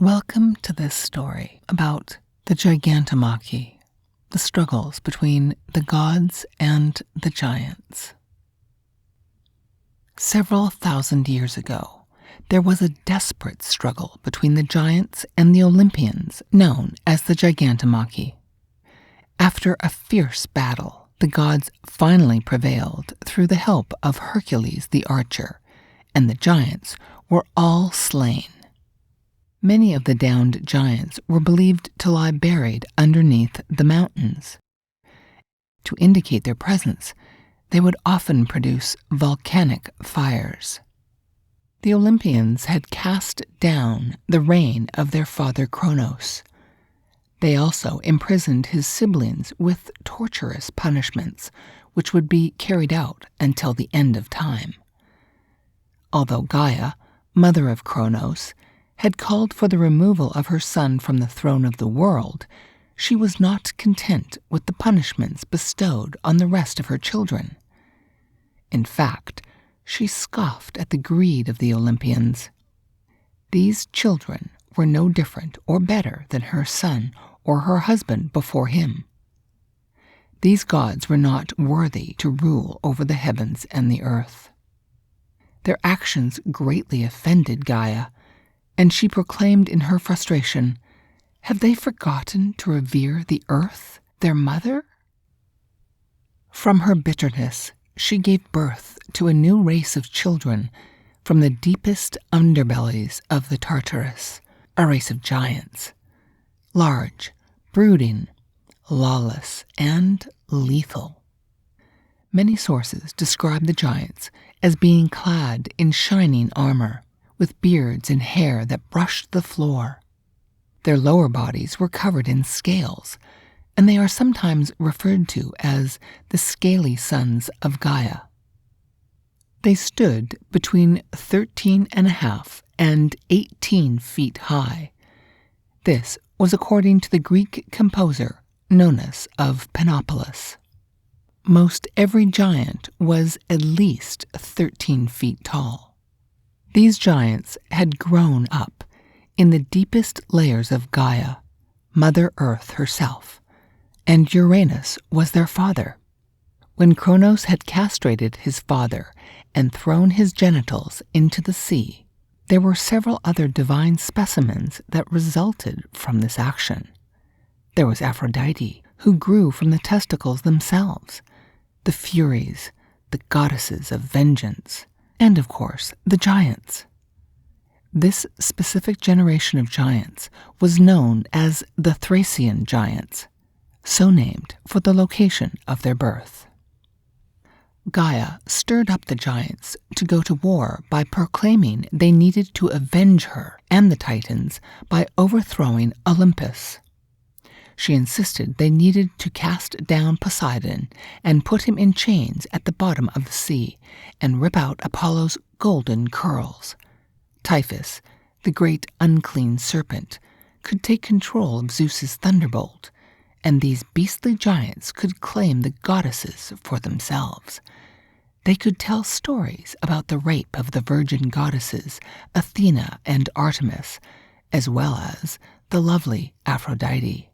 Welcome to this story about the Gigantomachy, the struggles between the gods and the giants. Several thousand years ago, there was a desperate struggle between the giants and the Olympians known as the Gigantomachy. After a fierce battle, the gods finally prevailed through the help of Hercules the archer, and the giants were all slain. Many of the downed giants were believed to lie buried underneath the mountains. To indicate their presence, they would often produce volcanic fires. The Olympians had cast down the reign of their father Kronos. They also imprisoned his siblings with torturous punishments, which would be carried out until the end of time. Although Gaia, mother of Kronos, had called for the removal of her son from the throne of the world, she was not content with the punishments bestowed on the rest of her children. In fact, she scoffed at the greed of the Olympians. These children were no different or better than her son or her husband before him. These gods were not worthy to rule over the heavens and the earth. Their actions greatly offended Gaia, and she proclaimed in her frustration, "Have they forgotten to revere the earth, their mother?" From her bitterness, she gave birth to a new race of children from the deepest underbellies of the torturous, a race of giants, large, brooding, lawless, and lethal. Many sources describe the giants as being clad in shining armor, with beards and hair that brushed the floor. Their lower bodies were covered in scales, and they are sometimes referred to as the scaly sons of Gaia. They stood between 13.5 and 18 feet high. This was according to the Greek composer Kronos of Panopolis. Most every giant was at least 13 feet tall. These giants had grown up in the deepest layers of Gaia, Mother Earth herself, and Uranus was their father. When Kronos had castrated his father and thrown his genitals into the sea, there were several other divine specimens that resulted from this action. There was Aphrodite, who grew from the testicles themselves, the Furies, the goddesses of vengeance, and, of course, the giants. This specific generation of giants was known as the Thracian giants, so named for the location of their birth. Gaia stirred up the giants to go to war by proclaiming they needed to avenge her and the Titans by overthrowing Olympus. She insisted they needed to cast down Poseidon and put him in chains at the bottom of the sea and rip out Apollo's golden curls. Typhus, the great unclean serpent, could take control of Zeus's thunderbolt, and these beastly giants could claim the goddesses for themselves. They could tell stories about the rape of the virgin goddesses Athena and Artemis, as well as the lovely Aphrodite.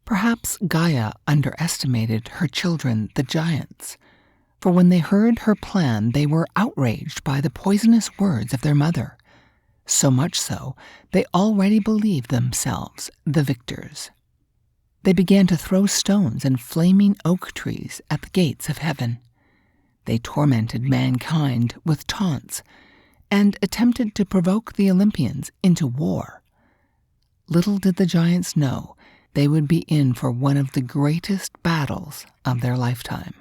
Perhaps Gaia underestimated her children, the giants, for when they heard her plan, they were outraged by the poisonous words of their mother. So much so, they already believed themselves the victors. They began to throw stones and flaming oak trees at the gates of heaven. They tormented mankind with taunts and attempted to provoke the Olympians into war. Little did the giants know they would be in for one of the greatest battles of their lifetime.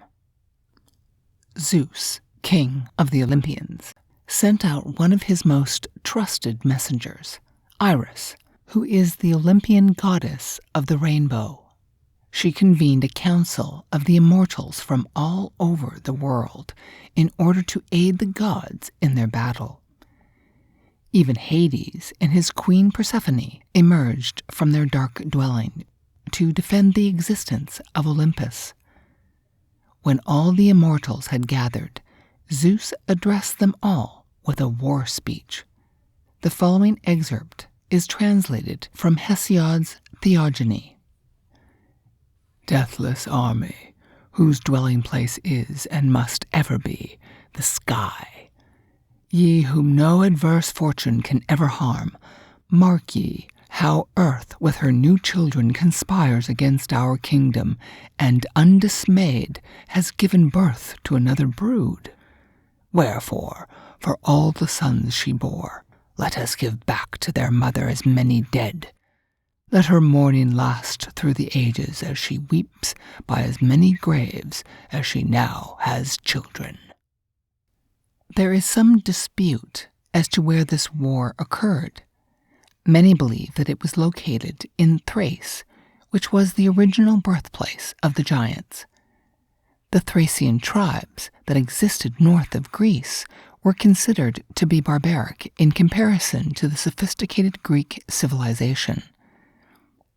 Zeus, king of the Olympians, sent out one of his most trusted messengers, Iris, who is the Olympian goddess of the rainbow. She convened a council of the immortals from all over the world in order to aid the gods in their battle. Even Hades and his queen Persephone emerged from their dark dwelling to defend the existence of Olympus. When all the immortals had gathered, Zeus addressed them all with a war speech. The following excerpt is translated from Hesiod's Theogony. Deathless army, whose dwelling place is and must ever be the sky. Ye whom no adverse fortune can ever harm, mark ye how earth with her new children conspires against our kingdom, and undismayed has given birth to another brood. Wherefore, for all the sons she bore, let us give back to their mother as many dead. Let her mourning last through the ages as she weeps by as many graves as she now has children. There is some dispute as to where this war occurred. Many believe that it was located in Thrace, which was the original birthplace of the giants. The Thracian tribes that existed north of Greece were considered to be barbaric in comparison to the sophisticated Greek civilization.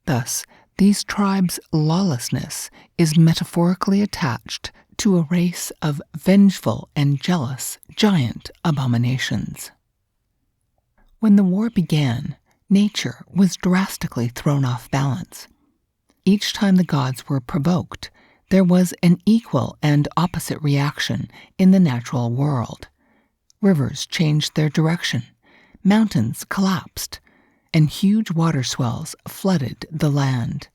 Thus, these tribes' lawlessness is metaphorically attached to a race of vengeful and jealous giant abominations. When the war began, nature was drastically thrown off balance. Each time the gods were provoked, there was an equal and opposite reaction in the natural world. Rivers changed their direction, mountains collapsed, and huge water swells flooded the land.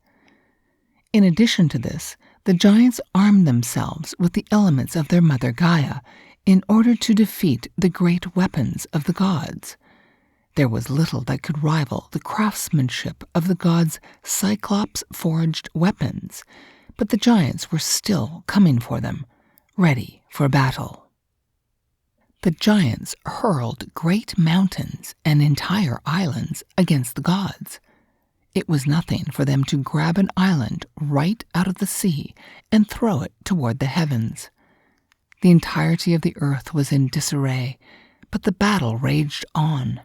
In addition to this, the giants armed themselves with the elements of their mother Gaia in order to defeat the great weapons of the gods. There was little that could rival the craftsmanship of the gods' cyclops-forged weapons, but the giants were still coming for them, ready for battle. The giants hurled great mountains and entire islands against the gods. It was nothing for them to grab an island right out of the sea and throw it toward the heavens. The entirety of the earth was in disarray, but the battle raged on.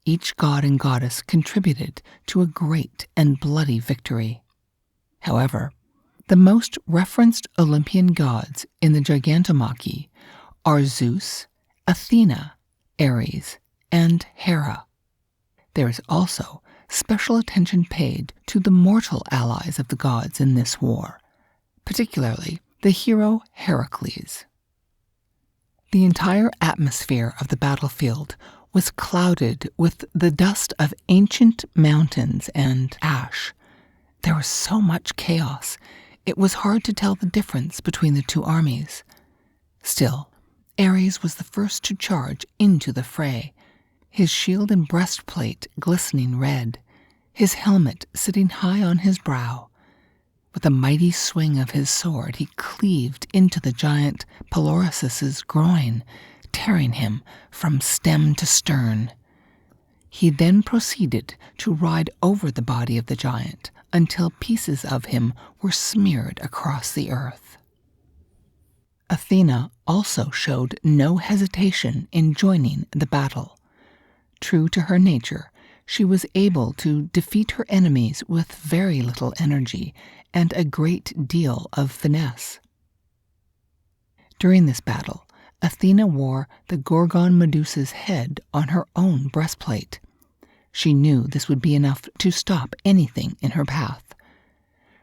Each god and goddess contributed to a great and bloody victory. However, the most referenced Olympian gods in the Gigantomachy are Zeus, Athena, Ares, and Hera. There is also special attention paid to the mortal allies of the gods in this war, particularly the hero Hercules. The entire atmosphere of the battlefield was clouded with the dust of ancient mountains and ash. There was so much chaos, it was hard to tell the difference between the two armies. Still, Ares was the first to charge into the fray, his shield and breastplate glistening red, his helmet sitting high on his brow. With a mighty swing of his sword, he cleaved into the giant Pelorus's groin, tearing him from stem to stern. He then proceeded to ride over the body of the giant until pieces of him were smeared across the earth. Athena also showed no hesitation in joining the battle. True to her nature, she was able to defeat her enemies with very little energy and a great deal of finesse. During this battle, Athena wore the Gorgon Medusa's head on her own breastplate. She knew this would be enough to stop anything in her path.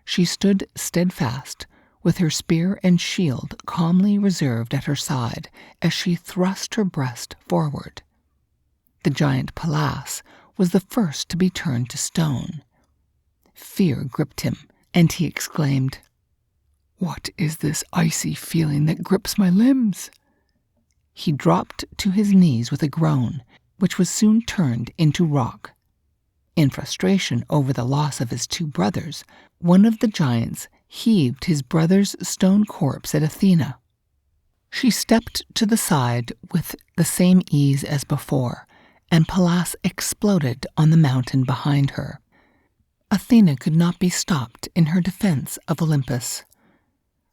She stood steadfast, with her spear and shield calmly reserved at her side as she thrust her breast forward. The giant Pallas was the first to be turned to stone. Fear gripped him, and he exclaimed, "What is this icy feeling that grips my limbs?" He dropped to his knees with a groan, which was soon turned into rock. In frustration over the loss of his two brothers, one of the giants heaved his brother's stone corpse at Athena. She stepped to the side with the same ease as before, and Pallas exploded on the mountain behind her. Athena could not be stopped in her defense of Olympus.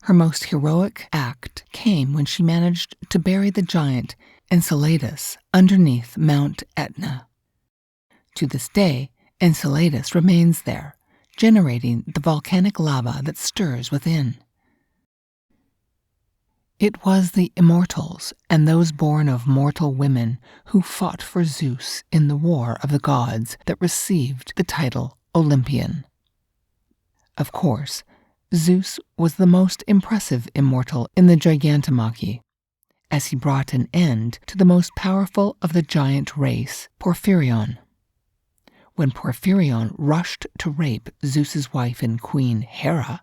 Her most heroic act came when she managed to bury the giant Enceladus underneath Mount Etna. To this day, Enceladus remains there, generating the volcanic lava that stirs within. It was the immortals and those born of mortal women who fought for Zeus in the war of the gods that received the title Olympian. Of course, Zeus was the most impressive immortal in the Gigantomachy, as he brought an end to the most powerful of the giant race, Porphyrion. When Porphyrion rushed to rape Zeus's wife and queen Hera,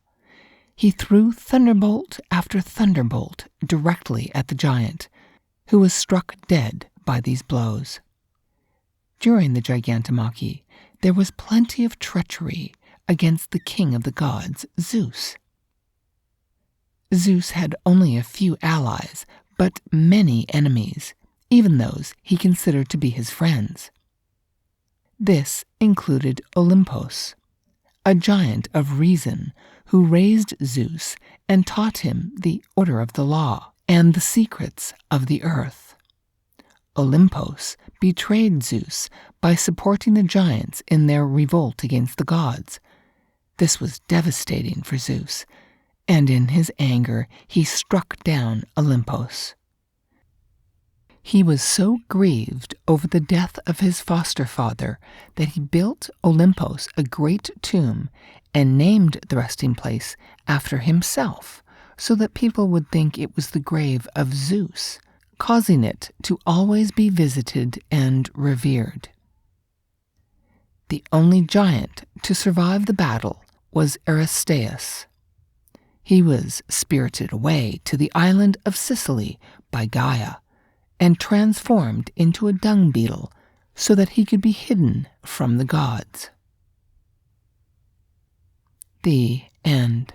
he threw thunderbolt after thunderbolt directly at the giant, who was struck dead by these blows. During the Gigantomachy, there was plenty of treachery against the king of the gods, Zeus. Zeus had only a few allies, but many enemies, even those he considered to be his friends. This included Olympos, a giant of reason who raised Zeus and taught him the order of the law and the secrets of the earth. Olympos betrayed Zeus by supporting the giants in their revolt against the gods. This was devastating for Zeus, and in his anger he struck down Olympos. He was so grieved over the death of his foster father that he built Olympos a great tomb and named the resting place after himself, so that people would think it was the grave of Zeus, causing it to always be visited and revered. The only giant to survive the battle was Aristeus. He was spirited away to the island of Sicily by Gaia and transformed into a dung beetle so that he could be hidden from the gods. The end.